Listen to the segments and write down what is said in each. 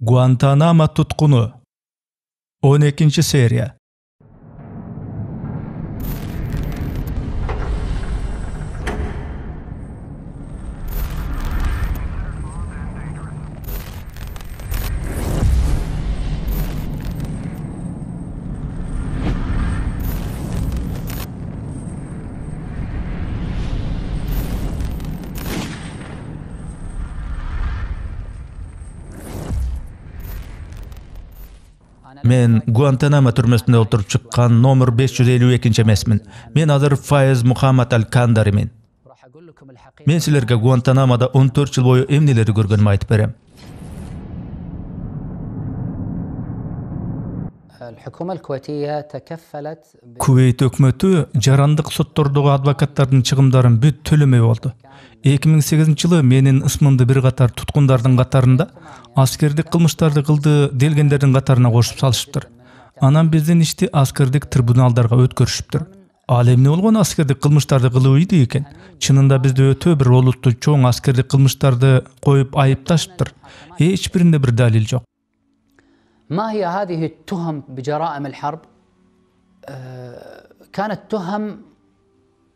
Guantanamo tutkunu 12. seriya. Men Guantanamo türmesinde oturup çıkkan номер 552 emesmin. Men hazır Faiz Muhammad Al-Kandarimin. Men sizlerge Guantanamo'da 14 yıl boyu emneleri görgönümü aytıp berem. Kuveyt hökümeti jarandык sottordogo advokatların çıgımdарын büt төлөмөй boldu. 2008-жылы менин ысмымды bir катар туткундардын катарында аскердик кылмыштарды кылды делгендердин катарына кошуп салышыптыр. Анан биздин ишти аскердик трибуналдарга өткөрүшүптүр. Ал эмне болгон аскердик кылмыштарды кылуу ийди экен? Чынында бизде өтө бир олуттуу чоң аскердик кылмыштарды коюп айыпташыптыр. Эч биринде бир далил жок. ما هي هذه التهم بجرائم الحرب؟ كانت تهم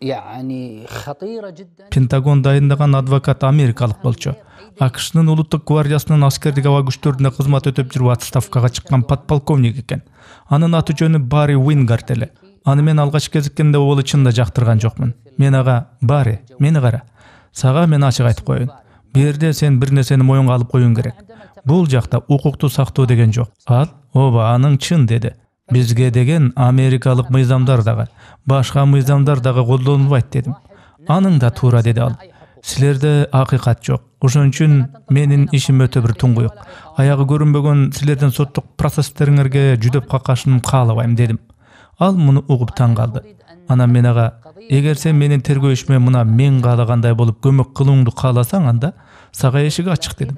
يعني خطيرة جدا. Pentagon dayındаган адвокат америкалык болчу. AQShnын улуттук гвардиясынын аскердик аба күчтөрүнө кызмат өтөп жүрүп отставкага чыккан подполковник экен. Анын аты жөнү Барри Уингард эле. Аны мен алгач кезиккенде болу чында жактырган жокмун. Мен ага, Барри, мени кара. Сага мен ачык айтып коеюн. Бу жерде сен бир нерсени моюнга алып коюң керек. Бул жакта укукту сактоо деген жок. Ал, ооба, анын чын деди. Бизге деген америкалык мыйзамдар дагы, башка мыйзамдар дагы колдонулбайт дедим. Анын да туура деди ал. Силерде акыйкат жок. Ошон үчүн менин ишим өтө бир туңгуюк. Аягы көрүнбөгөн силердин соттук процесстериңерге жүдөп какашым каалабайм дедим. Ал муну угуп таң калды. Анан мен ага, эгер сен менин тергөө ишиме мына мен каалагандай болуп көмөк кылууңду кааласаң, анда сага эшик ачык дедим.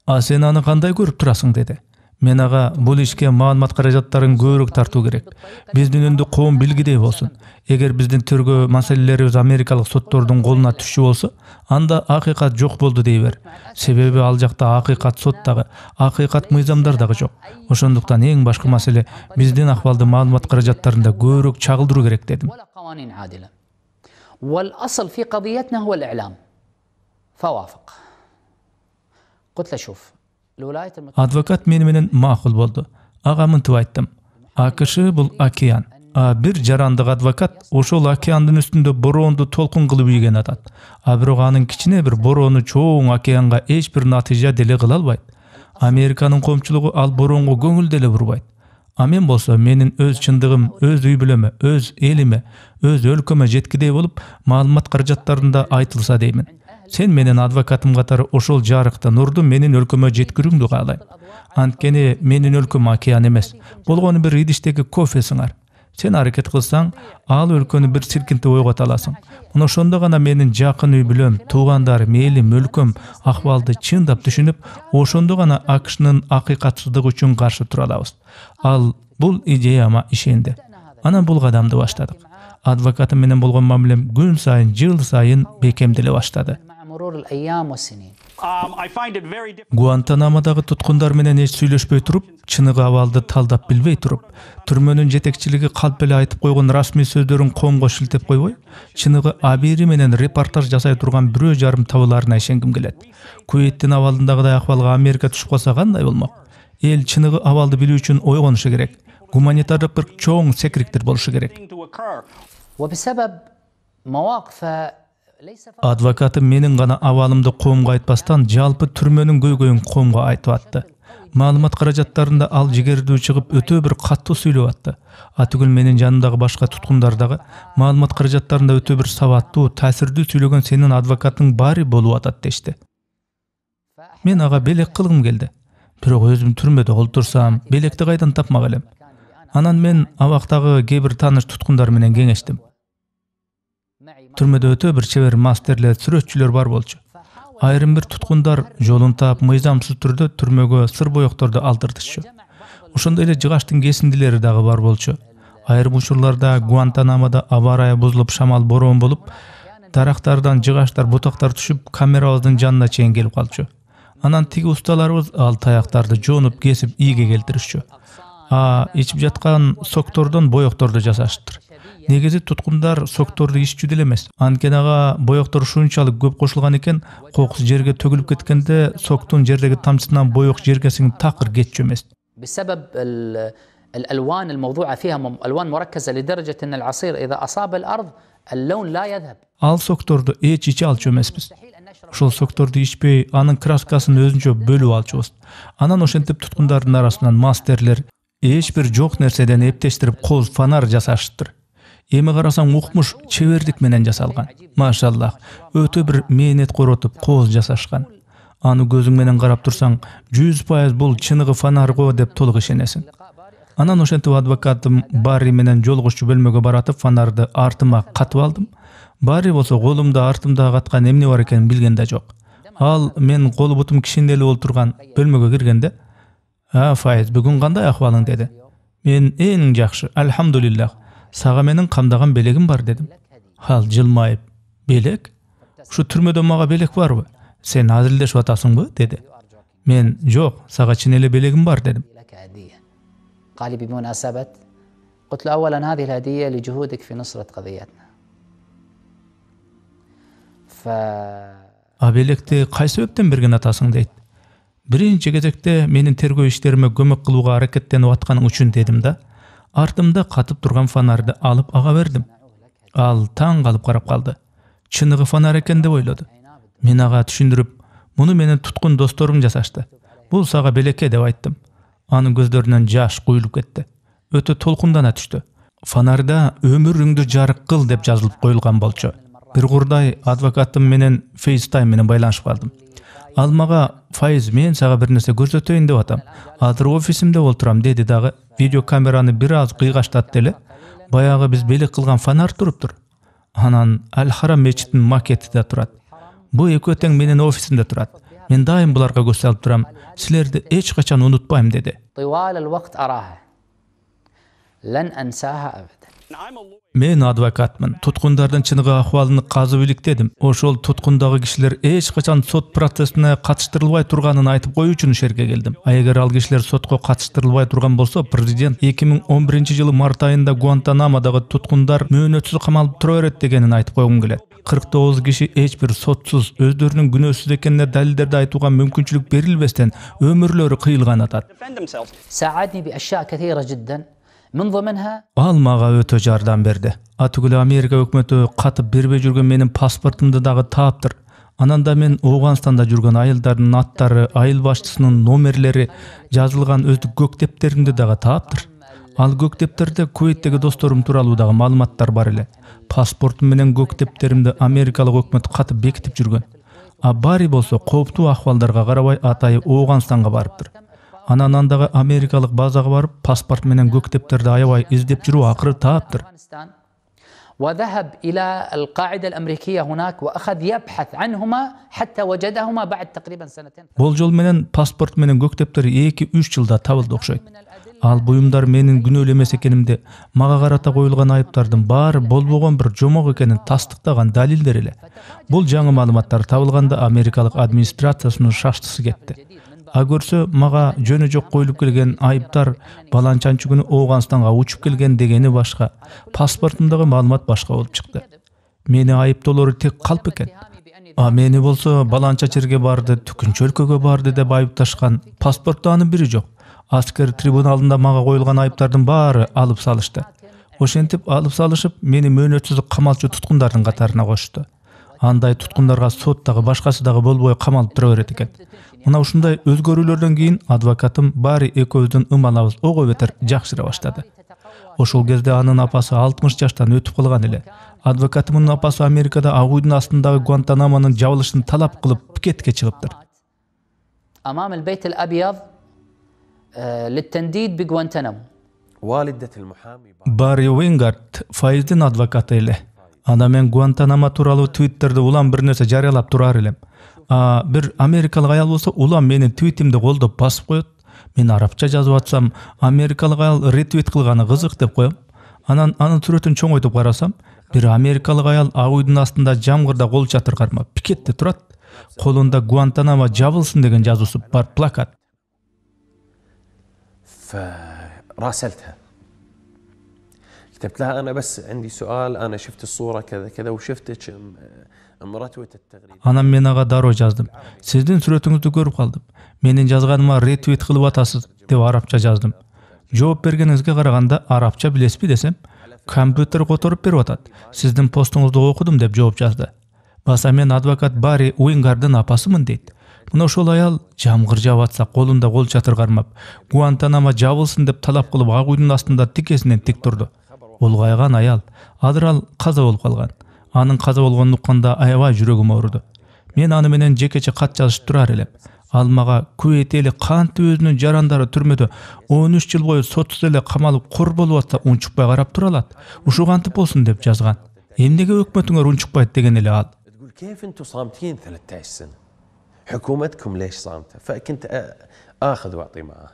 А сен аны кандай көрүп турасың деди. Мен ага, бул ишке маалымат каражаттарын көбүрөөк тартуу керек. Биздин өндө коом билгидей болсун. Эгер биздин тергөө маселелерибиз америкалык соттордун колуна түшү болсо, анда акыйкат жок болду дей бер. Себеби ал жакта акыйкат сот дагы, акыйкат мыйзамдар дагы жок. Ошондуктан эң башкы маселе биздин акыбалды маалымат каражаттарында көбүрөөк чагылдыруу керек дедим. والأصل في قضيتنا هو الإعلام. فوافق. قلت له شوف. Advokat menен макул болду. Ага мынтип айттым. AQSh бул океан. Бир жарандык адвокат ошол океандын үстүндө боронду толкун кылып ийген атат. Бирок анын кичине бир борону чоң океанга эч бир натыйжа деле кыла албайт. Американын коомчулугу ал боронго көңүл деле бурбайт. Мен болсо менин өз чындыгым, өз үй бүлөмө, өз элиме, өз өлкөмө жеткидей болуп, маалымат каражаттарында айтылса деймин. Сен менин адвокатым катары ошол жарыкты нурду менин өлкөмө жеткирүүңдү каалайм. Анткени менин өлкөм океан эмес. Болгону бир идиштеги кофе сыңар. Сен аракет кылсаң, ал өлкөнү бир силкинтип ойгота аласың. Мына ошондо гана менин жакын үй бүлөм, туугандарым, элим, өлкөм акыбалды чындап түшүнүп, ошондо гана AQShnын акыйкатсыздыгы үчүн каршы тура алабыз. Ал бул идеяма ишенди. Анан бул кадамды баштадык. Адвокатым менен болгон мамилем күн сайын, жыл сайын бекемделе баштады. Гуантанамодагы туткундар менен эч сүйлөшпөй туруп, чыныгы абалды талдап билбей туруп, түрмөнүн жетекчилиги калп эле айтып койгон расмий сөздөрүн коомго шилтеп койбой, чыныгы абири менен репортаж жасай турган бирөө жарым табыларына ишенгим келет. Кувейттин абалындагыдай акыбалга Америка түшүп калса кандай болмок? Эл чыныгы абалды билүү үчүн ойгонушу керек. Гуманитардык бир чоң секириктер болушу керек. Адвокатым менин гана абалымды коомго айтпастан жалпы түрмөнүн көйгөйүн коомго айтып атты. Маалымат каражаттарында ал жигердүү чыгып өтө бир каттуу сүйлөп атты. Атүгүл менин жанымдагы башка туткундар дагы маалымат каражаттарында өтө бир сабаттуу, таасирдүү сүйлөгөн сенин адвокатың Барри болуп атат дешти. Мен ага белек кылгым келди. Бирок өзүм түрмөдө олтурсам, белекти кайдан тапмак элем. Анан мен абактагы кээ бир тааныш туткундар менен кеңештим. Түрмөдө өтө бир чебер мастерлер, сүрөтчүлөр бар болчу. Айрым бир туткундар жолун таап мыйзамсыз түрдө түрмөгө сыр боекторду алдырдышчу. Ошондой эле жыгаштын кесиндилери дагы бар болчу. Айрым учурларда Гуантанамодо аба ырайы бузулуп, шамал бороон болуп, дарактардан жыгаштар, бутактар түшүп, камерабыздын жанына чейин келип калчу. Анан тиги усталарыбыз ал таяктарды жонуп кесип ийге келтиришчү. Ичип жаткан соктордон боекторду жасашыптыр. Негизи туткундар сокторду иччү деле эмес. Анткени ага боектор ушунчалык көп кошулган экен, кокус жерге төгүлүп кеткенде соктун жердеги тамчысынан боек жерге сиңип такыр кетчү эмес. بسبب الألوان الموضوعة فيها ألوان مركزة لدرجة أن العصير إذا أصاب الأرض اللون لا يذهب. Ал сокторду иче алчу эмеспиз. Ошол сокторду ичпей, анын краскасын өзүнчө бөлүп алчубуз. Анан ошентип туткундардын арасынан мастерлер эч бир жок нерседен эптештирип кооз фонарь жасашыптыр. Эми карасаң укмуш чебердик менен жасалган. Машаллах, өтө бир мээнет коротуп кооз жасашкан. Аны көзүң менен карап турсаң, 100% бул чыныгы фонарь го деп толук ишенесиң. Анан ошентип адвокатым Барри менен жолугушчу бөлмөгө баратып, фонарды артыма катып алдым. Барри болсо колумда артымда каткан эмне бар экенин билген да жок. Ал мен колу бутум кичине эле олтурган бөлмөгө киргенде, Файз, бүгүн кандай акыбалың деди. Мен эң жакшы, альхамдулиллах. Сага менин камдаган белегим бар дедим. Ал жылмайып, белек? Ушу түрмөдө мага белек барбы? Сен азилдешип атасыңбы? Деди. Мен жок, сага чын эле белегим бар дедим. قال لي بمناسبة قلت له أولا هذه الهدية لجهودك في نصرة قضيتنا. Белекти кай себептен берген атасың дейт. Биринчи кезекте менин тергөө иштериме көмөк кылууга аракеттенип атканың үчүн дедим да. Артымда катып турган фонарды алып ага бердим. Ал таң калып карап калды. Чыныгы фонарь экен деп ойлоду. Мен ага түшүндүрүп, муну менин туткун досторум жасашты. Бул сага белекке деп айттым. Анын көздөрүнөн жаш куюлуп кетти. Өтө толкундана түштү. Фонарда өмүрүңдү жарык кыл деп жазылып коюлган болчу. Бир курдай адвокатым менен FaceTime менен байланышып калдым. Ал мага Файз, мен сага бир нерсе көрсөтөйүн деп атам. Азыр офисимде олтурам деди дагы. Видео камераны бир аз кыйгаштатты эле. Баягы биз белек кылган фонарь туруптур. Анан Аль-Харам мечитинин макети да турат. Бу экөө тең менин офисимде турат. Мен дайым буларга көз салып турам. Силерди эч качан унутпайм деди. طوال الوقت أراها لن أنساها أبدا. Мен адвокатмын. Туткундардын чыныгы акыбалын казып иликтедим. Ошол туткундагы кишилер эч качан сот процессине катыштырылбай турганын айтып коюу үчүн ишерге келдим. Эгер ал кишилер сотко катыштырылбай турган болсо, президент 2011-жылы март айында Гуантанамодагы туткундар мөөнөтсүз камалып тура берет дегенин айтып койгум келет. 49 киши эч бир сотсуз өздөрүнүн күнөөсүз экенине далилдерди айтууга мүмкүнчүлүк берилбестен өмүрлөрү кыйылган атат. ساعدني بأشياء كثيرة جدا من ضمنها Ал мага өтө жардам берди. Атүгүлө Америка өкмөтү катып бербей жүргөн менин паспортумду дагы таптыр. Анан да мен Ооганстанда жүргөн айылдардын аттары, айыл башчысынын номерлери жазылган өздүк көк дептеримди дагы таптыр. Ал көк дептерде Кувейттеги досторум тууралуу дагы маалыматтар бар эле. Паспортум менен көк дептеримди Америкалык өкмөт катып бекитип жүргөн. Барри болсо кооптуу акыбалдарга карабай атайы Ооганстанга барыптыр. Анан андагы америкалык базага барып, паспорт менен көк дептерди аябай издеп жүрүп акыры таптыр. وذهب إلى القاعدة الأمريكية هناك وأخذ يبحث عنهما حتى وجدهما بعد تقريبا سنتين. Болжол менен паспорт менен көк дептери 2-3 жылда табылды окшойт. Ал буюмдар менин күнөөлүү эмес экенимди, мага карата коюлган айыптардын баары болбогон бир жомок экенин тастыктаган далилдер эле. Бул жаңы маалыматтар табылганда Америкалык администрациясынын шаштысы кетти. Көрсө мага жөнү жок коюлуп келген айыптар баланчанчы күнү Ооганстанга учуп келген дегени башка, паспортумдагы маалымат башка болуп чыкты. Мени айыптоолору тек калп экен. Мени болсо баланча жерге барды, түкүнчү өлкөгө барды деп айыпташкан. Паспортто анын бири жок. Аскер трибуналында мага коюлган айыптардын баары алып салышты. Ошентип алып салышып, мени мөөнөтсүз камалчу туткундардын катарына кошту. Андай туткундарга сот дагы башкасы дагы болбой камалып тура берет экен. Мына ушундай өзгөрүүлөрдөн кийин адвокатым Барри экөөбүздүн ымалабыз ого бетер жакшыра баштады. Ошол кезде анын апасы 60 жаштан өтүп калган эле. Адвокатымдын апасы Америкада ак үйдүн астындагы Гуантанамонун жабылышын талап кылып пикетке чыгыптыр. أمام البيت الأبيض للتنديد بغوانتنامو. والدة المحامي Барри Уингард Файздин адвокаты эле. Анда мен Гуантанамо тууралуу твиттерде улам бир нерсе жарыялап турар элем. Бир америкалык аял болсо улам менин твитимди колдоп басып коет. Мен арабча жазып атсам, америкалык аял ретвит кылганы кызык деп коем. Анан анын сүрөтүн чоңойтуп карасам, бир америкалык аял ак үйдүн астында жамгырда кол чатыр кармап пикетте турат. Колунда Гуантанамо жабылсын деген жазуусу бар плакат. فراسلتها كتبت لها أنا بس عندي سؤال، أنا شفت الصورة كذا كذا وشفتك مرتوت التغريدة. Анан мен ага дароо жаздым. Сиздин сүрөтүңүздү көрүп калдым. Менин жазганыма ретвит кылып атасыз деп арабча жаздым. Жооп бергениңизге караганда арабча билесизби десем, компьютер которуп берип атат. Сиздин постуңузду окудум деп жооп жазды. Баса мен адвокат Барри Уингардын апасымын дейт. Мына ошол аял жамгыр жаап атса колунда кол чатыр кармап, Гуантанамо жабылсын деп талап кылып ак үйдүн астында тикесинен тик турду. Улгайган аял, адырал каза болуп калган. Анын каза болгонун укканда аябай жүрөгүм ооруду. Мен аны менен жекече кат жазышып турар элем. Ал мага Кувейт эли кантип өзүнүн жарандары түрмөдө 13 жыл бою сотсуз эле камалып кор болуп атса унчукпай карап тура алат. Ушу кантип болсун деп жазган. Эмнеге өкмөтүңөр унчукпайт деген эле ал. تقول كيف أنتم صامتين 13 سنة؟ حكومتكم ليش صامتة؟ فكنت آخذ وأعطي معها.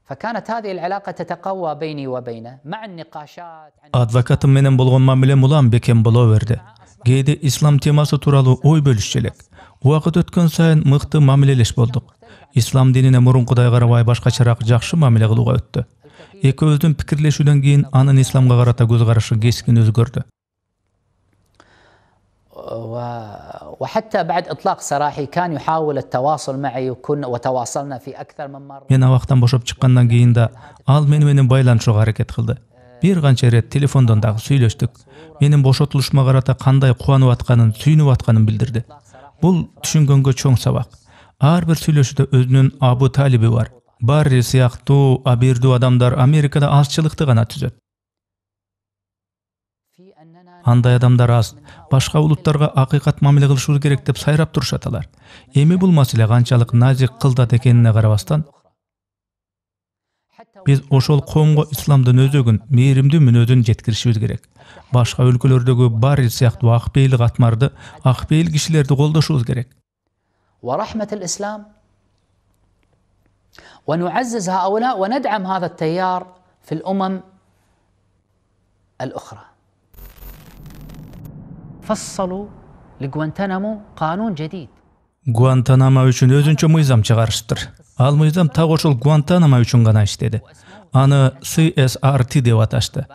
فكانت هذه العلاقة تتقوى بيني وبينه مع النقاشات عن Адвокатым менен болгон мамилем улам бекем боло берди. Кээде ислам темасы тууралуу ой бөлүшчү элек. Убакыт өткөн сайын мыкты мамилелеш болдук. Ислам динине мурункудай карабай башкачараак жакшы мамиле кылууга өттү. Экөөбүздүн пикирлешүүдөн кийин анын исламга карата көз карашы кескин өзгөрдү. وحتى بعد إطلاق سراحي كان يحاول التواصل معي وتواصلنا في أكثر من مرة. Мен абактан бошоп чыккандан кийин да ал менен байланышууга аракет кылды. Бир канча ирет телефондон дагы сүйлөштүк. Менин бошотулушума карата кандай кубанып атканын, сүйүнүп атканын билдирди. Бул түшүнгөнгө чоң сабак. Ар бир сүйлөшүүдө өзүнүн Абу Талиби бар. Барри сыяктуу абирдүү адамдар Америкада азчылыкты гана түзөт. Андай адамдар аз. Башка улуттарга акыйкат мамиле кылышыбыз керек деп сайрап турушат алар. Эми бул маселе канчалык назик кылдат экенине карабастан, биз ошол коомго исламдын өзөгүн, мээримдүү мүнөзүн жеткиришибиз керек. Башка өлкөлөрдөгү Барри сыяктуу акпейил катмарды, акпейил кишилерди колдошубуз керек. ورحمة الإسلام ونعزز هؤلاء وندعم هذا التيار في الأمم الأخرى. فصلوا لغوانتانامو قانون جديد. Гуантанамо үчүн өзүнчө мыйзам чыгарыштыр. Ал мыйзам так ошол Гуантанамо үчүн гана иштеди. Аны CSRT деп аташты.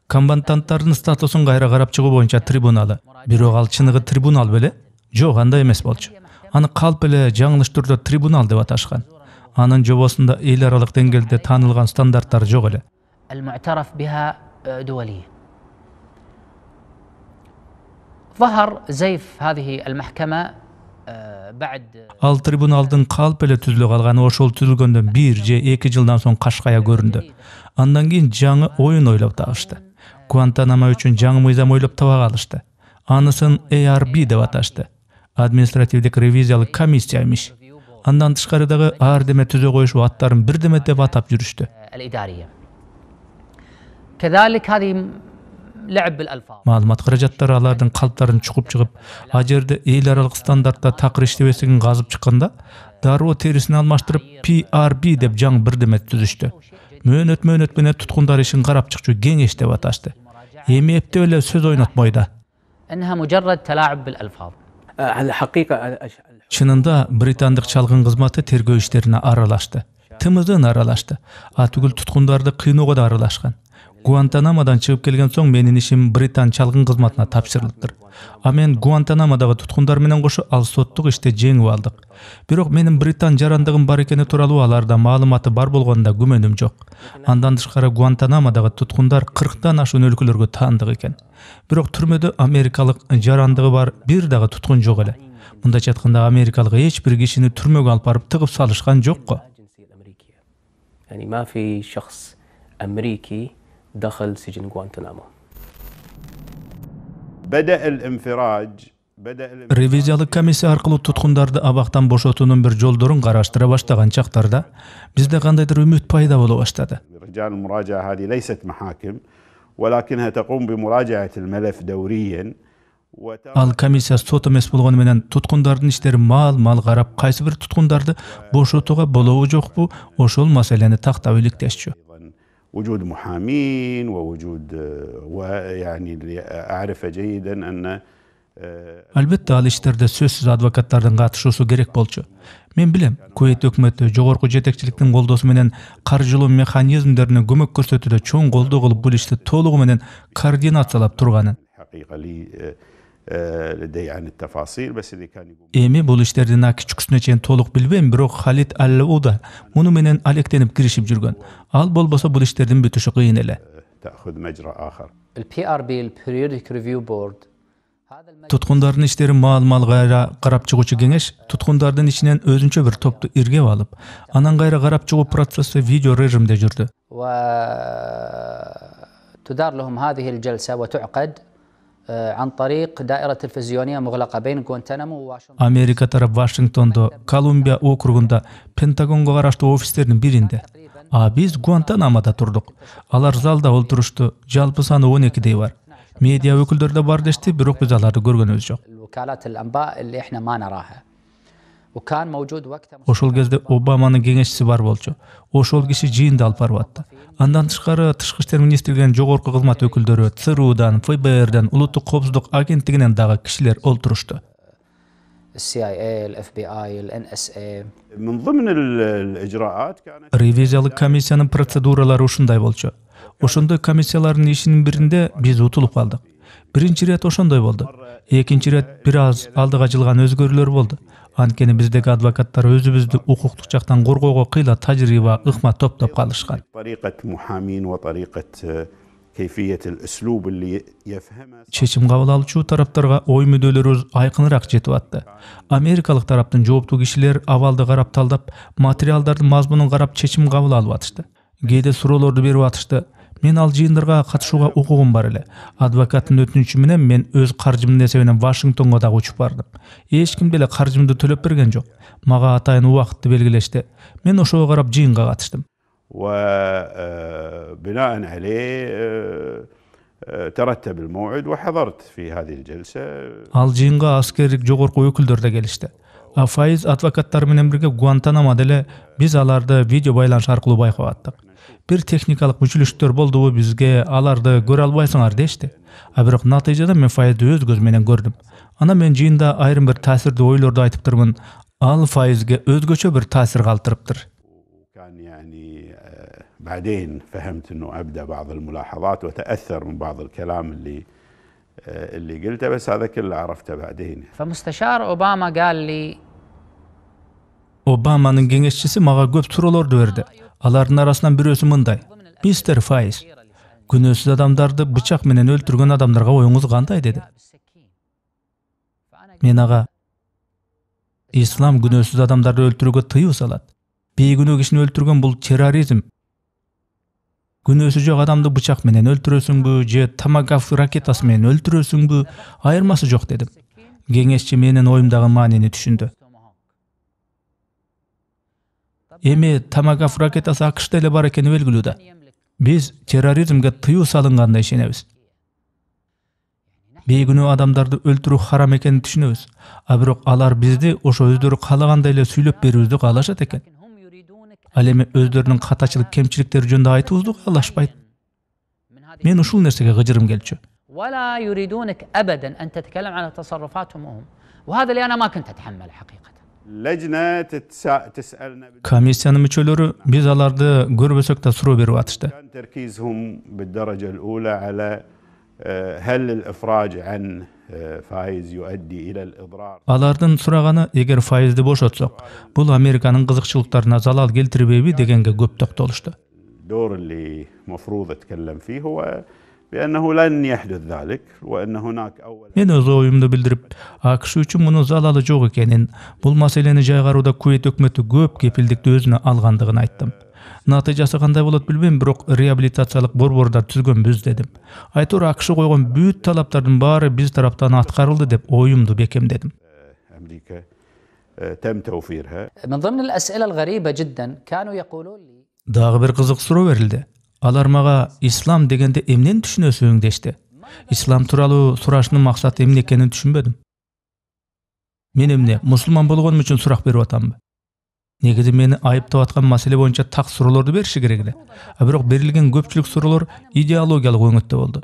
Комбатанттардын статусун кайра карап чыгуу боюнча трибуналы. Бирок ал чыныгы трибунал беле? Жок, андай эмес болчу. Аны калп эле жаңылыш түрдө трибунал деп аташкан. Анын жобосунда эл аралык деңгээлде таанылган стандарттар жок эле. المعترف بها دوليا. ظهر زيف هذه المحكمة بعد Ал трибуналдын калп эле түзүлө калганы ошол түзүлгөндөн 1 же 2 жылдан соң кашкая көрүндү. Андан кийин жаңы оюн ойлоп табышты. Гуантанамо үчүн жаңы мыйзам ойлоп таба калышты. Анысын ARB деп аташты. Административдик ревизиялык комиссия имиш. Андан тышкары дагы ар деме түзө коюшуп аттарын бир деме деп атап жүрүштү. الإدارية. كذلك هذه لعب بالألفاظ. Маалымат каражаттары алардын калптарын чукуп чыгып, а жерде эл аралык стандартта такыр иштебестигин казып чыкканда, дароо терисин алмаштырып PRB деп жаңы бир деме түзүштү. Мөөнөт менен туткундар ишин карап чыкчу кеңеш деп аташты. Эми эптеп эле сөз ойнотмойда. إنها مجرد تلاعب بالألفاظ. على حقيقة Чынында британдык чалгын кызматы тергөө иштерине аралашты. Тымызын аралашты. А түгүл туткундарды кыйноого да аралашкан. Гуантанамодан чыгып келген соң менин ишим Британ чалгын кызматына тапшырылыптыр. А мен Гуантанамодагы туткундар менен кошо ал соттук иште жеңип алдык. Бирок менин Британ жарандыгым бар экени тууралуу аларда маалыматы бар болгонунда күмөнүм жок. Андан тышкары Гуантанамодагы туткундар 40тан ашуун өлкөлөргө таандык экен. Бирок түрмөдө америкалык жарандыгы бар бир дагы туткун жок эле. Мындайча айтканда америкалык эч бир кишини түрмөгө алып барып тыгып салышкан жокко. يعني ما في شخص أمريكي دخل سجن غوانتنامو. بدأ الانفراج Ревизиялык комиссия аркылуу туткундарды абактан бошотуунун бир жолдорун караштыра баштаган чактарда бизде кандайдыр үмүт пайда боло баштады. رجال المراجعة هذه ليست محاكم ولكنها تقوم بمراجعة الملف دوريا. Ал комиссия сот эмес болгону менен туткундардын иштерин мал карап, кайсы бир туткундарды бошотууга болобу жокпу, ошол маселени тактап иликтешчү. وجود محامين ووجود ويعني أعرف جيدا أن Albatta al işlerde сөзсүз advokattардын катышуусу керек болчу. Мен билем, Кувейт өкмөтү жогорку жетекчиликтин колдоосу менен каржылоо механизмдерине көмөк көрсөтүүдө чоң колдоо кылып бул ишти толугу менен координациялап турганын. حقيقة لي لدي عن التفاصيل بس اللي كان يقول Эми бул иштердин кичүүсүнө чейин толук билбейм, бирок Халид Аллауда муну менен алектенип киришип жүргөн. Ал болбосо бул иштердин бүтүшү кыйын эле. تأخذ مجرى آخر. الPRB البريودك ريفيو بورد Tutkundardын иштерин маал-маал кайра карап чыгуучу кеңеш туткундардын ичинен өзүнчө бир топту иргеп алып, анан кайра карап чыгуу процесси видео режимде жүрдү. وتدار لهم هذه الجلسة وتعقد عن طريق دائرة تلفزيونية مغلقة بين غوانتانامو وواشنطن. Америка тарап Вашингтондо, Колумбия округунда Пентагонго караштуу офистердин биринде. А биз Гуантанамода турдук. Алар залда олтурушту. Жалпы саны 12дей бар. Медиа өкүлдөр да бар дешти, бирок биз аларды көргөнүбүз жок. الوكالات الأنباء اللي إحنا ما نراها. وكان موجود وقتها Ошол кезде Обаманын кеңешчиси бар болчу. Ошол киши жыйынды алып барып атты. Андан тышкары Тышкы иштер министрлигинин жогорку кызмат өкүлдөрү, ЦРУдан, ФБРдан, Улуттук коопсуздук агенттигинен дагы кишилер олтурушту. CIA, الFBI, NSA. من ضمن الإجراءات كانت Ревизиялык комиссиянын процедуралары ушундай болчу. Ошондой комиссиялардын ишинин биринде биз утулуп калдык. Биринчи ирет ошондой болду. Экинчи ирет бир аз алдыга жылган өзгөрүүлөр болду. Анткени биздеги адвокаттар өзүбүздү укуктук жактан коргоого кыйла тажрыйба, ыкма топтоп калышкан. طريقة محامين وطريقة كيفية الأسلوب اللي يفهمها. Чечим кабыл алуучу тараптарга ой мүдөлөрүбүз айкыныраак жетип атты. Америкалык тараптын жооптуу кишилер абалды карап талдап, материалдардын мазмунун карап чечим кабыл алып атышты. Кээде суроолорду берип атышты. Мен ал жыйындарга катышууга укугум бар эле. Адвокаттын өтүнүчү менен мен өз каржымдын эсебинен Вашингтонго дагы учуп бардым. Эч ким деле каржымды төлөп берген жок. Мага атайын убакытты белгилешти. Мен ошого карап жыйынга катыштым. وبناء عليه ترتب الموعد وحضرت في هذه الجلسة. Ал жыйынга аскерлик жогорку өкүлдөр да келишти. Файыз адвокаттар менен бирге Гуантанамода эле биз аларды видео байланыш аркылуу байкап аттык. Бир техникалык мүчүлүштөр болдубу, бизге аларды көрө албайсыңар дешти. А бирок натыйжада мен Файызды өз көз менен көрдүм. Анан мен жыйында айрым бир таасирдүү ойлорду айтыптырмын. Ал Файызге өзгөчө бир таасир калтырыптыр. كان يعني بعدين فهمت انه ابدا بعض الملاحظات وتاثر من بعض الكلام اللي قلته بس هذا كله عرفته بعدين. فمستشار أوباما قال لي Обаманын кеңешчиси мага көп суроолорду берди. Алардын арасынан бирөөсү мындай: "Мистер Файз, күнөөсүз адамдарды бычак менен өлтүргөн адамдарга оюңуз кандай?" деди. Мен ага: "Ислам күнөөсүз адамдарды өлтүрүүгө тыюу салат. Бейгүнөө кишини өлтүргөн бул терроризм. Күнөөсү жок адамды бычак менен өлтүрөсүңбү же томагавк ракетасы менен өлтүрөсүңбү, айырмасы жок" дедим. Кеңешчи менин оюмдагы маанини түшүндү. Эми томагавк ракетасы АКШда эле бар экени белгилүү да. Биз терроризмге тыюу салынганда ишенебиз. Бейгүнөө адамдарды өлтүрүү харам экенин түшүнөбүз. А бирок алар бизди ошо өздөрү каалагандай эле сүйлөп берүүбүздү каалашат экен. Ал эми өздөрүнүн катачылык кемчиликтери жөнүндө айтуубузду каалашпайт. Мен ушул нерсеге гыжырым келчү. ولا يريدونك أبدا أن تتكلم عن تصرفاتهم هم. وهذا اللي أنا ما كنت أتحمله حقيقة. لجنة تسألنا Комиссиянын мүчөлөрү биз аларды көрбөсөк да суроо берип атышты. كان تركيزهم بالدرجة الأولى على هل الإفراج عن فايز يؤدي إلى الإضرار. Алардын сураганы эгер Файызды бошотсок, бул Американын кызыкчылыктарына залал келтирбейби дегенге көп токтолушту. الدور اللي مفروض أتكلم فيه هو بأنه لن يحدث ذلك وأن هناك أول. Мен өз оюмду билдирип, АКШ үчүн мунун залалы жок экенин, бул маселени жайгарууда Кувейт өкмөтү көп кепилдикти өзүнө алгандыгын айттым. Натыйжасы кандай болот билбейм, бирок реабилитациялык борбордор түзгөнбүз дедим. Айтор АКШ койгон бүт талаптардын баары биз тараптан аткарылды деп оюмду бекемдедим. أمريكا تم توفيرها. من ضمن الأسئلة الغريبة جدا كانوا يقولون لي Дагы бир кызык суроо берилди. Алар мага ислам дегенде эмнени түшүнөсүң дешти. Ислам тууралуу сурашынын максаты эмне экенин түшүнбөдүм. Мен эмне мусулман болгонум үчүн сурак берип атамбы? Негизи мени айыптап аткан маселе боюнча так суроолорду бериши керек эле. А бирок берилген көпчүлүк суроолор идеологиялык өңөттө болду.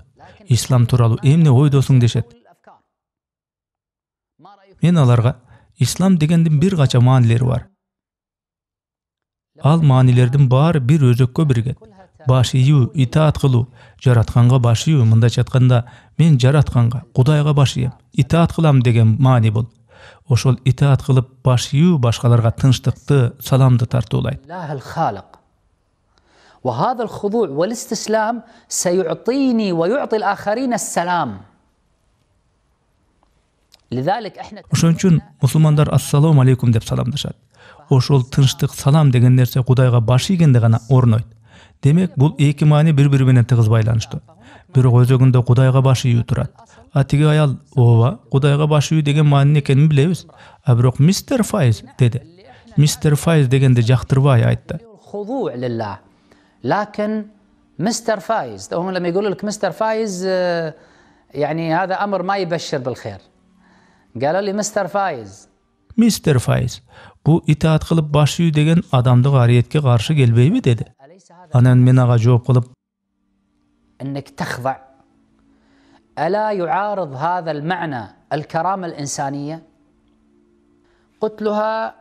Ислам тууралуу эмне ойдосуң дешет. Мен аларга ислам дегендин бир кача маанилери бар. Ал маанилердин баары бир өзөккө биригет. Баш ийүү, итаат кылуу, жаратканга баш ийүү, мындайча айтканда, мен жаратканга, Кудайга баш ийем, итаат кылам деген маани бул. Ошол итаат кылып баш ийүү башкаларга тынчтыкты, саламды тартуулайт. الله الخالق وهذا الخضوع والاستسلام سيعطيني ويعطي الآخرين السلام. لذلك احنا Ошон үчүн мусулмандар ассаламу алейкум деп саламдашат. Ошол тынчтык, салам деген нерсе Кудайга баш ийгенде гана орнойт. Демек, бул эки маани бири-бири менен тыгыз байланыштуу. Бирок өзөгүндө Кудайга баш ийүү турат. А тиги аял, ооба, Кудайга баш ийүү деген маани экенин билебиз. А бирок мистер Файз деди. Мистер Файз дегенди жактырбай айтты. الخضوع لله. لكن مستر فايز هم لما يقولوا لك مستر فايز يعني هذا أمر ما يبشر بالخير. قالوا لي مستر فايز. Мистер Файз, бу итаат кылып баш ийүү деген адамдык ариетке каршы келбейби деди. Анан мен ага жооп кылып, انك تخضع الا يعارض هذا المعنى الكرامه الانسانيه؟ قلت لها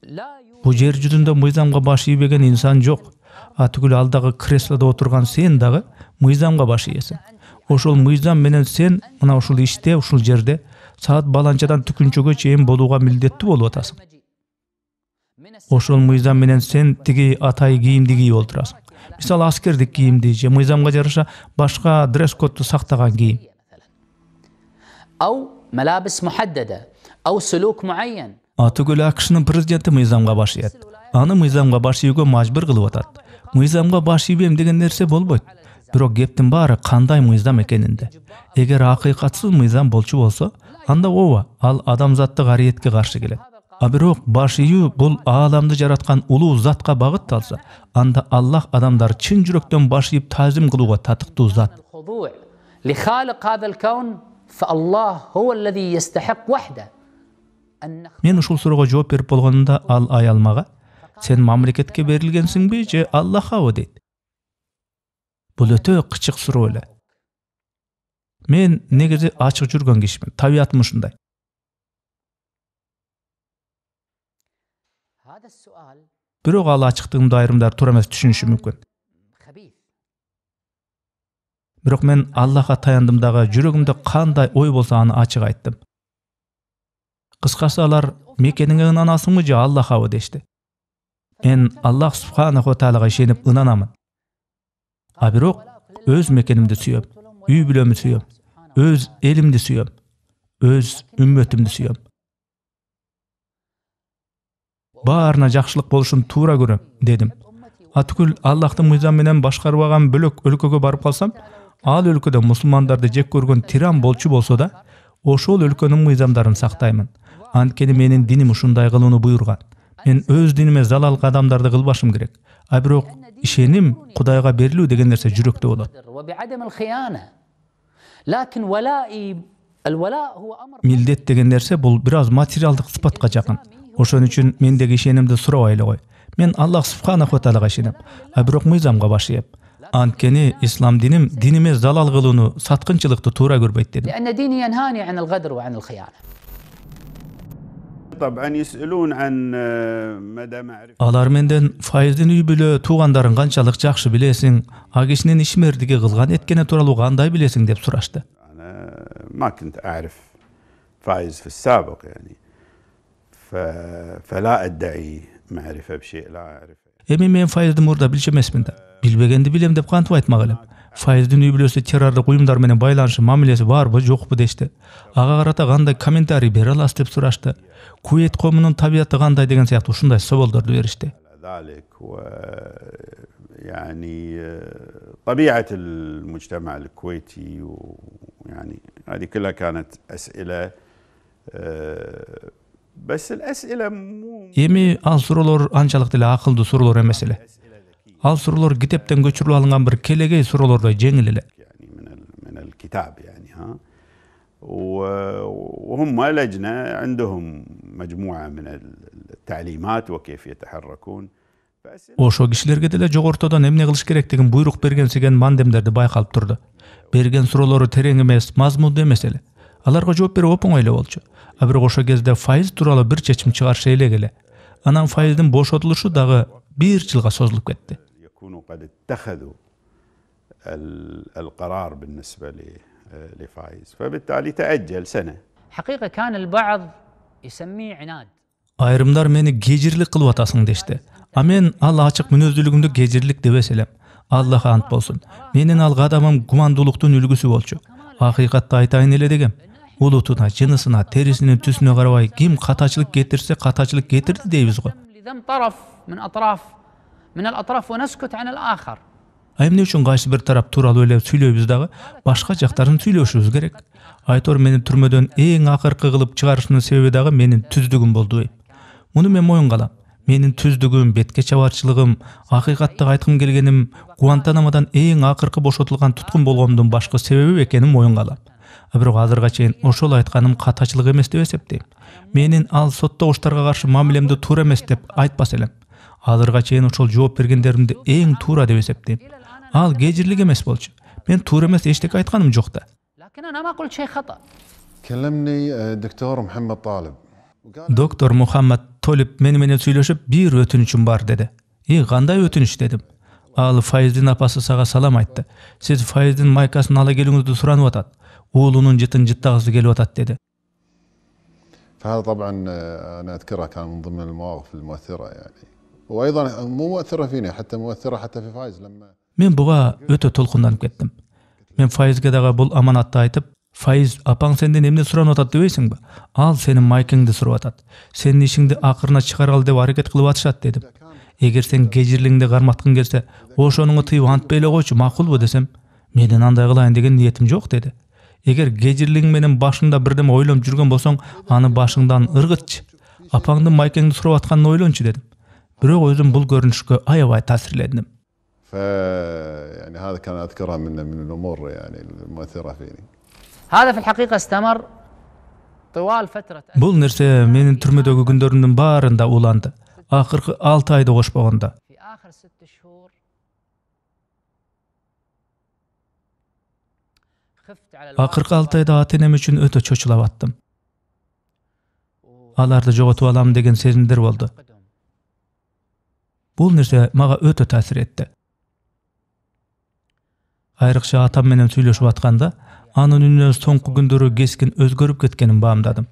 لا бу жер жүзүндө мыйзамга баш ийбеген инсан жок. А түгүл алдагы креслодо отурган сен дагы мыйзамга баш ийесиң. Ошол мыйзам менен сен мына ушул иште, ушул жерде саат баланчадан түкүнчөгө чейин болууга милдеттүү болуп атасың. Ошол мыйзам менен сен тиги атай кийимди кийип отурасың. Мисалы аскердик кийимди же мыйзамга жараша башка дресс-кодду сактаган кийим. او ملابس محدده او سلوك معين. А түгүл АКШнын президенти мыйзамга баш ийет. Аны мыйзамга баш ийүүгө мажбур кылып атат. Мыйзамга баш ийбем деген нерсе болбойт. Бирок кептин баары кандай мыйзам экенинде. Эгер акыйкатсыз мыйзам болчу болсо, анда ооба, ал адамзаттык ариетке каршы келет. А бирок баш ийүү бул ааламды жараткан улуу затка багытталса, анда Аллах адамдар чын жүрөктөн баш ийип таазим кылууга татыктуу зат. الخضوع لخالق هذا الكون فالله هو الذي يستحق وحده ان Мен ушул суроого жооп берип болгонумда ал аял мага, сен мамлекетке берилгенсиңби же Аллахабы дейт. Бул өтө кычык суроо эле. Мен негизи ачык жүргөн кишимин, табиятым ушундай. هذا السؤال Бирок ал ачыктыгымды айрымдар туура эмес түшүнүшү мүмкүн. خبيث. Бирок мен Аллахка таяндым дагы, жүрөгүмдө кандай ой болсо аны ачык айттым. Кыскасы алар мекениңе ынанасыңбы же Аллахабы дешти. Мен Аллах субханаху ва таалага ишенип ынанамын. А бирок өз мекенимди сүйөм, үй бүлөмдү сүйөм, өз элимди сүйөм, өз үммөтүмдү сүйөм. Баарына жакшылык болушун туура көрөм, дедим. А түгүл Аллахтын мыйзам менен башкарбаган бөлөк өлкөгө барып калсам, ал өлкөдө мусулмандарды жек көргөн тиран болчу болсо да, ошол өлкөнүн мыйзамдарын сактаймын. Анткени менин диним ушундай кылууну буйруган. Мен өз диниме залал кадамдарды кылбашым керек. А бирок ишеним Кудайга берилүү деген нерсе жүрөктө болот. وبعدم الخيانه. لكن ولائي الولاء هو امر Милдет деген нерсе бул бир аз материалдык сыпатка жакын. Ошон үчүн мендеги ишенимди сурабай эле кой. Мен Аллах субханаху ва таалага ишенем, а бирок мыйзамга баш ийем. Анткени ислам диним диниме залал кылууну, саткынчылыкты туура көрбөйт дедим. لان ديني ينهاني عن الغدر وعن الخيانه. طبعا يسألون عن مدى معرفة Алар менден Файздин үй бүлө туугандарын канчалык жакшы билесиң, а кишинин ишмердиги кылган эткени тууралуу кандай билесиң деп сурашты. أنا ما كنت أعرف فايز في السابق يعني فلا أدعي معرفة بشيء لا أعرفه. Эми мен Файзди мурда билчү эмесмин да. Билбегенди билем деп кантип айтмак элем. Файздин үй бүлөсү террорлук уюмдар менен байланышы, мамилеси барбы, жокпу дешти. Ага карата кандай комментарий бере аласыз деп сурашты. Куейт коомунун табияты кандай деген сыяктуу ушундай соолдорду беришти. ذلك ويعني طبيعة المجتمع الكويتي ويعني هذه كلها كانت أسئلة بس الأسئلة مو Эми ал суроолор анчалык деле акылдуу суроолор эмес эле. Ал суроолор китептен көчүрүлүп алынган бир келегей суроолордой жеңил эле. يعني من الكتاب يعني ها وهم لجنة عندهم مجموعة من التعليمات وكيف يتحركون. Ошо кишилерге деле жогортодон эмне кылыш керектигин буйрук бергенсиген мандемдерди байкалып турду. Берген суроолору терең эмес, мазмундуу эмес эле. Alarga жооп берүү оп оңой эле болчу. А бирок ошол кезде файыз тууралуу бир чечим чыгарыша элек эле. Анан файыздын бошотулушу дагы 1 жылга созулуп кетти. يكونوا قد اتخذوا القرار بالنسبة لفايز فبالتالي تأجل سنة. حقيقة كان البعض يسميه عناد. Айрымдар мени кежирлик кылып атасың дешти. А мен ал ачык мүнөздүүлүгүмдү кежирлик дебес элем. Аллахка ант болсун. Менин ал кадамым гумандуулуктун үлгүсү болчу. Акыйкатты айтайын эле дегем. Улутуна, жынысына, терисинин түсүнө карабай ким катачылык кетирсе катачылык кетирди дейбиз го. من الأطراف ونسكت عن الآخر. Эмне үчүн кайсы бир тарап тууралуу эле сүйлөйбүз дагы башка жактарын сүйлөшүбүз керек. Айтор менин түрмөдөн эң акыркы кылып чыгарышынын себеби дагы менин түздүгүм болду. Муну мен моюнга алам. Менин түздүгүм, бетке чабарчылыгым, акыйкатты айткым келгеним Гуантанамодан эң акыркы бошотулган туткун болгондун башкы себеби экенин моюнга алам. Бирок азырга чейин ошол айтканым катачылык эмес деп эсептейм. Менин ал соттогучтарга каршы мамилемди туура эмес деп айтпас элем. Азырга чейин ошол жооп бергендеримди эң туура деп эсептейм. Ал кежирлик эмес болчу. Мен туура эмес эчтеке айтканым жок да. كلمني دكتور محمد طالب. Доктор Мухаммад Толип менен сүйлөшүп бир өтүнүчүм бар деди. Кандай өтүнүч дедим. Ал Файыздын апасы сага салам айтты. Сиз Файыздын майкасын ала келүүңүздү суранып атат. Уулунун жытын жыттагысы келип атат деди. فهذا طبعا انا اذكره كان من ضمن المواقف المؤثره يعني. وايضا مو مؤثره فيني حتى مؤثره حتى في فايز لما Мен буга өтө толкунданып кеттим. Мен Файызга дагы бул аманатты айтып, Файыз апаң сенден эмне суранып атат дебейсиңби? Ал сенин майкаңды сурап атат. Сенин ишиңди акырына чыгаралы деп аракет кылып атышат дедим. Эгер сен кежирлигиңди карматкың келсе, ошонуңу тыйып антпай эле койчу, макулбу десем, менин андай кылайын деген ниетим жок деди. Эгер кежирлигиң менен башыңда бирдеме ойлонуп жүргөн болсоң, аны башыңдан ыргытчы. Апаңдын майкаңды сурап атканын ойлончу дедим. Бирок өзүм бул көрүнүшкө аябай таасирлендим. يعني هذا كان اذكرها من الامور يعني المؤثره فيني. هذا في الحقيقة استمر طوال فترة. Бул нерсе менин түрмөдөгү күндөрүмдүн баарында уланды. Акыркы 6 айда кошпогондо. في آخر 6 شهور خفت على Акыркы 6 айда ата-энем үчүн өтө чочулап аттым. Аларды жоготуп алам деген сезимдер болду. Бул нерсе мага өтө таасир этти. Айрыкча атам менен сүйлөшүп атканда, анын үнүнөн соңку күндөрү кескин өзгөрүп кеткенин баамдадым.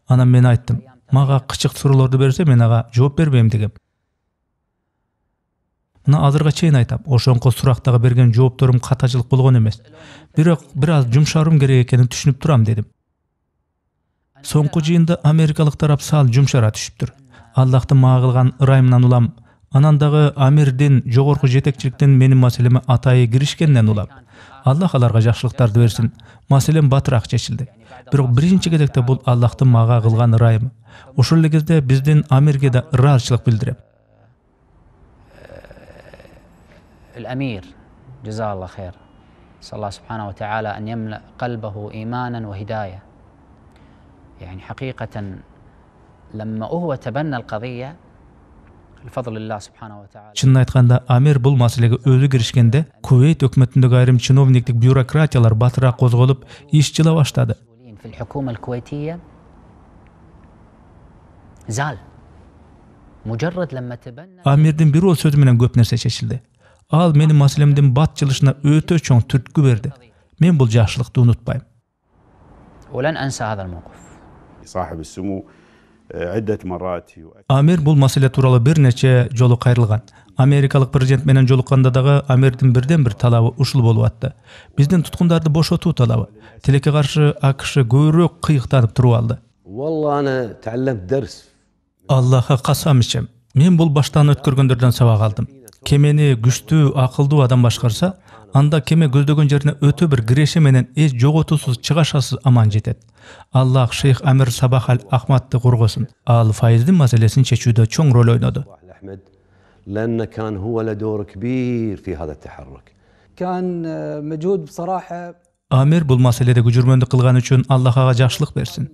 Анан мен айттым, мага кычык суроолорду берсе мен ага жооп бербейм дегем. Мына азырга чейин айтам, ошонко сурактага берген жоопторум катачылык болгон эмес. Бирок бир аз жумшарым керек экенин түшүнүп турам дедим. Соңку жыйында америкалык тарап сал жумшара түшүптүр. Аллахтын мага кылган ырайымынан улам. Анан дагы Амирдин жогорку жетекчиликтен менин маселеме атайы киришкенден улам. Аллах аларга жакшылыктарды берсин. Маселем батыраак чечилди. Бирок биринчи кезекте бул Аллахтын мага кылган ырайымы. Ошол эле кезде биздин Амирге да ыраазычылык билдирем. الأمير جزاه الله خير. صلى الله سبحانه وتعالى أن يملأ قلبه إيمانا وهداية. يعني حقيقة لما هو تبنى القضية بفضل الله سبحانه وتعالى. Чынын айтканда, Амир бул маселеге өзү киришкенде, Кувейт өкмөтүндөгү айрым чиновниктик бюрократиялар батыраак козголуп, иш жыла баштады. في الحكومة الكويتية زال. مجرد لما تبنى. Амирдин бирөө сөзү менен көп нерсе чечилди. Ал менин маселемдин бат жылышына өтө чоң түрткү берди. Мен бул жакшылыкты унутпайм. ولن أنسى هذا الموقف. صاحب السمو عدة مرات. Амир бул маселе тууралуу бир нече жолу кайрылган. Америкалык президент менен жолукканда дагы Амирдин бирден бир талабы ушул болуп атты. Биздин туткундарды бошотуу талабы. Тилекке каршы АКШ көбүрөөк кыйыктанып туруп алды. والله أنا تعلمت درس. Аллахка касам ичем. Мен бул баштан өткөргөндөрдөн сабак алдым. Кемени күчтүү, акылдуу адам башкарса, анда кеме көздөгөн жерине өтө бир киреше менен эч жоготуусуз чыгашасыз аман жетет. Аллах Шейх Амир Сабах Ал Ахмадты кургосун. Ал Файыздын маселесин чечүүдө чоң роль ойноду. لأن كان هو له دور كبير في هذا التحرك. كان مجهود بصراحة. Amir bул маселеде күчүрмөндүк кылган үчүн Аллах ага жакшылык берсин.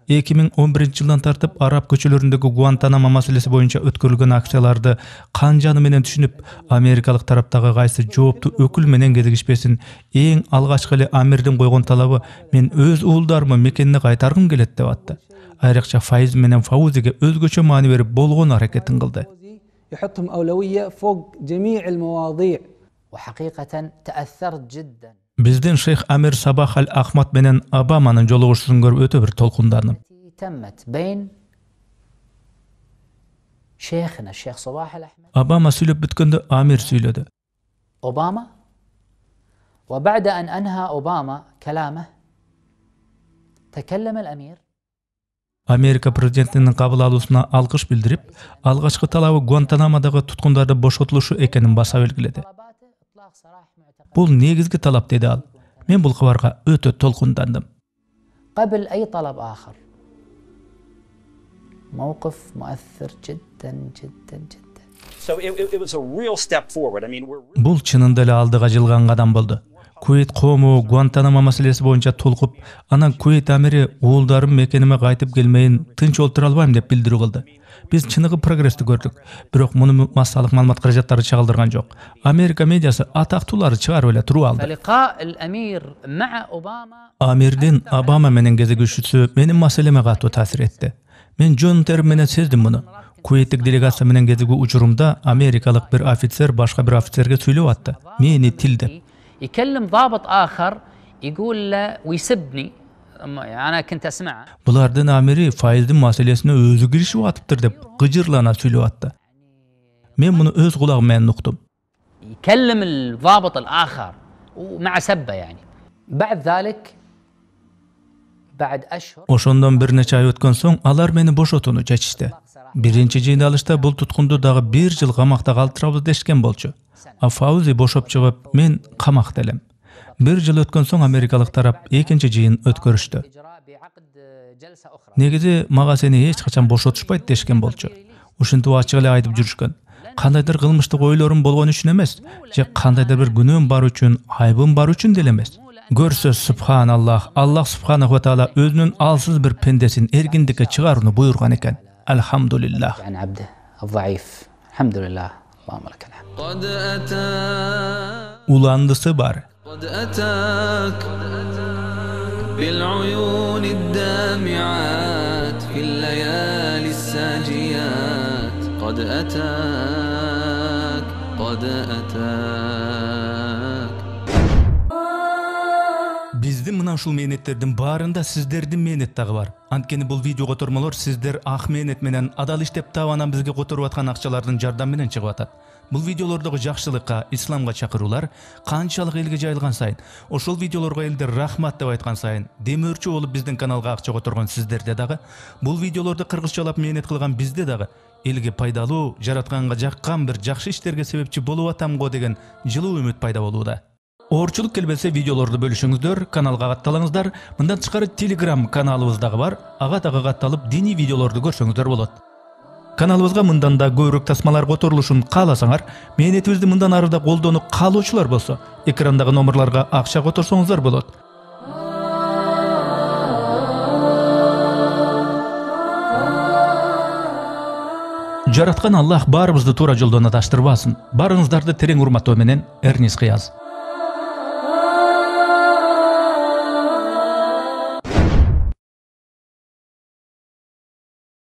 2011-жылдан тартып Араб көчөлөрүндөгү Гуантанамо маселеси боюнча өткөрүлгөн акцияларды канжаны менен түшүнүп, америкалык тараптагы кайсы жооптуу өкүл менен кезигишпесин эң алгачкы эле Амирдин койгон талабы мен өз уулдарымы мекенине кайтаргым келет деп атты. Айрыкча Файз менен Фаузиге өзгөчө маани берип болгон аракетин кылды. يحطهم أولوية فوق جميع المواضيع. وحقيقة تأثرت جدا. Биздин шейх Амир Сабах Аль-Ахмад менен Обаманын жолугушуусун көрүп өтө бир толкундандым. تمت بين شيخنا الشيخ صباح الأحمد. Обама сүйлөп бүткөндө Амир сүйлөдү. أوباما وبعد أن أنهى أوباما كلامه تكلم الأمير. Америка президентинин кабыл алуусуна алкыш билдирип, алгачкы талабы Гуантанамодагы туткундарды бошотулушу экенин баса белгиледи. Бул негизги талап деди ал. Мен бул кабарга өтө толкундандым. قبل أي طلب آخر موقف مؤثر جدا جدا جدا. So it was a real step forward. I mean, Бул чынында эле алдыга жылган кадам болду. Куейт коому Гуантанамо маселеси боюнча толкуп, анан Куейт амири уулдарым мекениме кайтып келмейин, тынч олтура албайм деп билдирүү кылды. Биз чыныгы прогрессти көрдүк, бирок муну массалык маалымат каражаттары чыгалдырган жок. Америка медиасы атактуулары чыгарып эле туруп алды. فلقاء الأمير مع أوباما. Амирдин Обама менен кезигишүүсү менин маселеме катуу таасир этти. Мен жөн терим менен сездим муну. Куейттик делегация менен кезигүү учурумда америкалык бир офицер башка бир офицерге сүйлөп атты. Мени тилдеп. يكلم ضابط آخر يقول له ويسبني. أنا كنت أسمع. Булардын амири Файздин маселесине өзү киришип атыптыр деп кыжырлана сүйлөп атты. Мен муну өз кулагым менен уктум. يكلم الضابط الآخر ومع سبة يعني. بعد ذلك بعد أشهر. Ошондон бир нече ай өткөн соң алар мени бошотууну чечишти. Биринчи жыйналышта бул туткунду дагы 1 жыл камакта калтырабыз дешкен болчу. А Фаузи бошоп чыгып, мен камакта элем. 1 жыл өткөн соң америкалык тарап экинчи жыйын өткөрүштү. Негизи мага сени эч качан бошотушпайт дешкен болчу. Ушинтип ачык эле айтып жүрүшкөн. Кандайдыр кылмыштык ойлорум болгон үчүн эмес, же кандайдыр бир күнөөм бар үчүн, айбым бар үчүн деле эмес. Көрсө субханаллах, Аллах субханаху ва таала өзүнүн алсыз бир пендесин эркиндикке чыгарууну буйрган экен. Алхамдулиллах. عن عبده الضعيف. الحمد لله. اللهم لك الحمد. قد أتاك Уландысы бар. قد أتاك بالعيون الدامعات في الليالي الساجيات قد أتاك قد أتاك. Биздин мына ушул мээнеттердин баарында сиздердин мээнет дагы бар. Анткени бул видео котормолор сиздер ак мээнет менен адал иштеп таап анан бизге которуп аткан акчалардын жардамы менен чыгып атат. Бул видеолордогу жакшылыкка, исламга чакыруулар канчалык элге жайылган сайын, ошол видеолорго элдер рахмат деп айткан сайын, демөөрчү болуп биздин каналга акча которгон сиздерде дагы, бул видеолорду кыргызчалап мээнет кылган бизде дагы элге пайдалуу, жаратканга жаккан бир жакшы иштерге себепчи болуп атам го деген жылуу үмүт пайда болууда. Оорчулук келбесе видеолорду бөлүшүңүздөр, каналга катталыңыздар. Мындан тышкары Telegram каналыбыз дагы бар. Ага дагы катталып, диний видеолорду көрсөңүздөр болот. Каналыбызга мындан да көбүрөөк тасмалар которулушун кааласаңар, мээнетибизди мындан ары да колдонуу каалоочулар болсо, экрандагы номерларга акча которсоңуздар болот. Жараткан Аллах баарыбызды туура жолдон адаштырбасын. Барыңыздарды терең урматтоо менен Эрнис Кыяз.